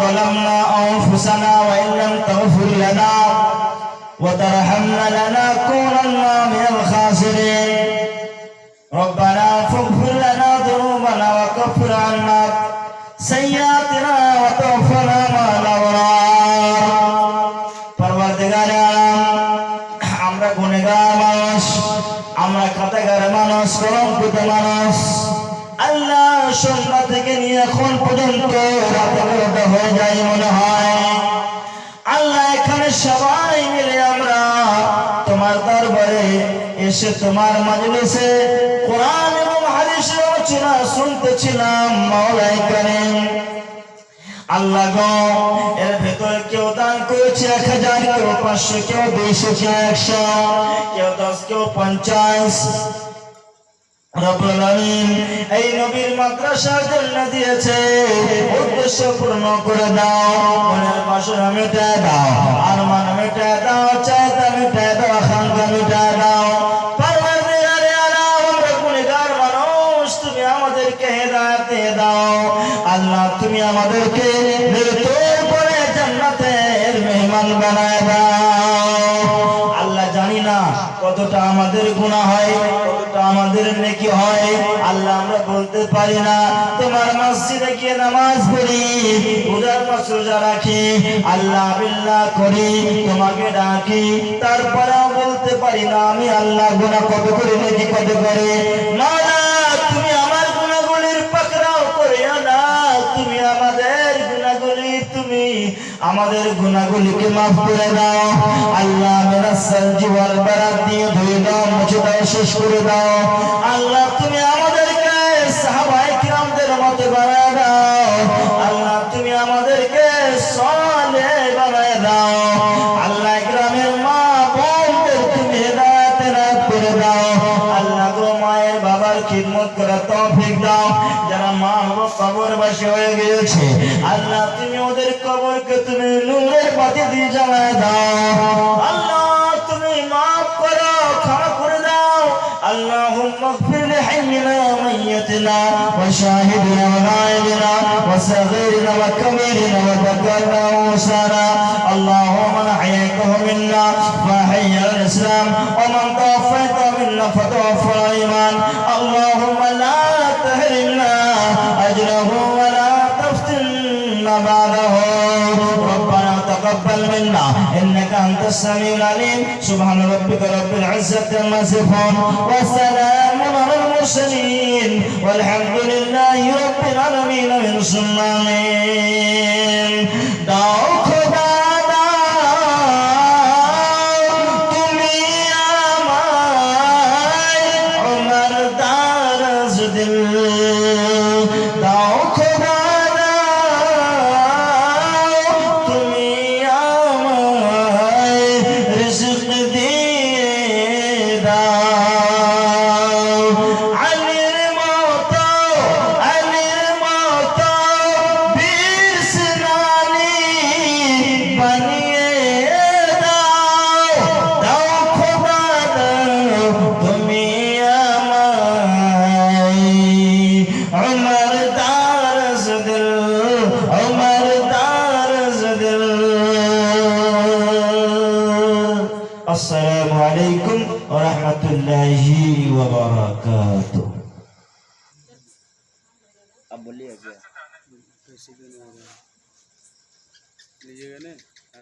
ظلمنا أنفسنا وإن لم تغفر لنا وترحمنا لنكونن من الخاسرين ربنا فاغفر لنا ذنوبنا وكفر عنا سيئاتنا وتوفنا مع الأبرار পরবর্তীকার আমরা গুনাহগার মানুষ, আমরা খাতাগার মানুষ, কলঙ্কিত মানুষ। আল্লাহ সন্ধ্যা থেকে নিয়ে এখন পর্যন্ত রাত হয়ে যায় মনে হয়। আল্লাহ এখানে সবাই মিলে আমরা তোমার দরবারে এসে তোমার মাজলিসে কোরআন এবং হাদিসের আলোচনা শুনতেছিলাম। মাওলাই কারীম আল্লাহ গো, এর ভেতরে কেউ দান করেছে 1000, কেউ 500, কেউ 200, কেউ 100, কেউ 10, কেউ 50। রব্বুল আলামিন এই নবীর মাদ্রাসার জন্য দিয়েছে, উদ্দেশ্য পূর্ণ করে দাও, মনের বাসনা মিটায় দাও, আরমান মিটায় দাও, চাহিদা মিটায় দাও, আকাঙ্ক্ষা মিটায় দাও। পরওয়ারদিগারে আলম, আমরা গুনাহগার মানুষ, তুমি আমাদেরকে হেদায়েত দিয়ে দাও। আল্লাহ তুমি আমাদেরকে মৃত্যুর পরে জান্নাতের মেহমান বানায় দাও। আল্লাহ জানি না কতটা আমাদের গুনাহ হয়, কতটা আমাদের নেকি হয়। আল্লাহ আমরা বলতে পারি না। তোমার মসজিদে গিয়ে নামাজ পড়ি, রোজা রোজা রাখি, আল্লাহ বিল্লাহ করি, তোমাকে ডাকি, তারপরেও বলতে পারি না আমি আল্লাহ গুনাহ কত করে, নেকি কত করে। না না, তুমি আমার গুনাহগুলির পাকড়াও করিও না, তুমি আমাদের গুনাহগুলি, তুমি আমাদের গুনাহগুলিকে মাফ করে দাও। আল্লাহ মিনাসাল জিওয়াল বারাত দিয়ে ধুয়ে দাও, মুছে দাও, শেষ করে দাও। আল্লাহ তুমি আমাদেরকে সাহাবায়ে কিরামদের মতো বানায় দাও। আল্লাহ তুমি আমাদেরকে সালেহ বানায় দাও। আল্লাহ গ্রামের মা বোনদের তুমি হেদায়েত করে দাও। আল্লাহ গো, মায়ের বাবার খিদমত করার তৌফিক দাও। যারা মা বাবা কবরবাসী হয়ে গিয়েছে, আল্লাহ তুমি ওদের কবরকে তুমি নূরের বাতি দিয়ে জ্বালায় দাও। আল্লাহ তুমি মাফ করো, ক্ষমা করে দাও। আল্লাহুম্মা ইগফির লিহাইয়িনা ওয়া মাইয়িতিনা ওয়া শাহিদিনা ওয়া গায়বিনা ওয়া সাগীরিনা ওয়া কাবীরিনা ওয়া দাক্কারিনা ওয়া উনসানা। আল্লাহুম্মা মান আহয়াতাহু মিন্না ফাআহইয়া আল-ইসলাম ওয়া মান তাওফায়তাহু মিন্না ফাতাওফা আল-ঈমান। আল্লাহুম্মা লা তাহরিমনা আজরাহু ওয়া লা তাফতিননা বা'দাহু। ربنا تقبل منا إنك أنت السميع العليم. سبحان ربك رب العزة عما يصفون وسلام على المرسلين والحمد لله رب العالمين. من ثم آمين. দাও খোদা দাও, তুমি আমায় উমর দারাজ দিল দাও খোদা, अस्सलामु अलैकुम व रहमतुल्लाहि व बरकातुहू। अब बोलिए क्या?